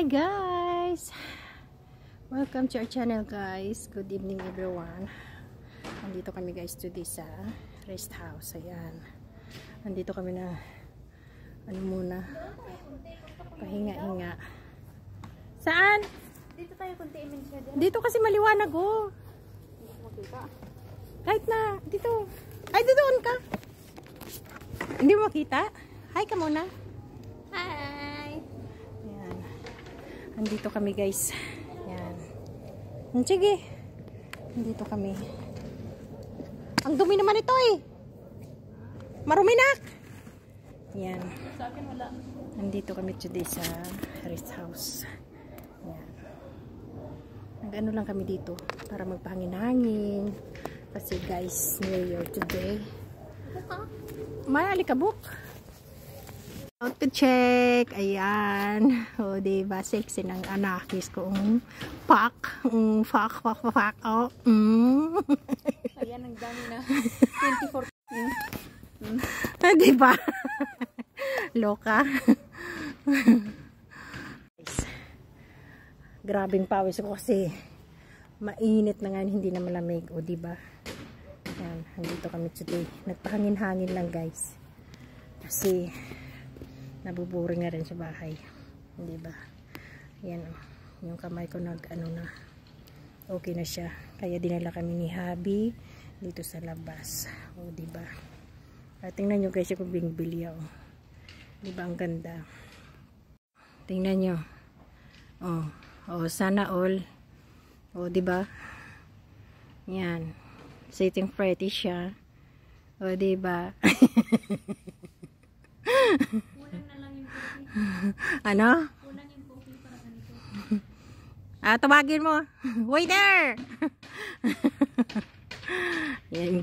Hi guys! Welcome to our channel guys. Good evening everyone. Nandito kami guys today sa rest house. Ayan. Nandito kami na muna pahinga-hinga. Saan? Dito tayo kunti i-mention. Dito kasi maliwanag oh. Kahit na dito. Ay doon ka. Hindi mo makita? Hi ka muna. Hi! Ayan. Nandito kami guys. Ayan. Sige. Nandito kami. Ang dumi naman ito eh. Maruminak. Ayan. Sa akin wala. Nandito kami today sa rest house. Ayan. Nag-ano lang kami dito para magpahangin-hangin. Kasi guys, New Year today. May alikabok. Auto check. Ayan. O, diba? Sexy ng anakis ko. Pak. Pak. Oh. Ayan, ang dami na. 24. Diba? Loka. Grabing pawis ko kasi mainit na nga, hindi na malamig. O, diba? Ayan. Nandito kami today. Nagpahangin-hangin lang guys. Kasi nabuburing na rin sa bahay. Hindi ba? Yan o. Yung kamay ko nag-ano na. Okay na siya. Kaya dinala kami ni Habi dito sa labas. O, di ba? Tingnan nyo guys yung bingbili o. Di ba ang ganda? Tingnan nyo. O, sana all. O, di ba? Yan. Sitting pretty siya. O, di ba? Ano? Tawagin mo. Waiter! Yan.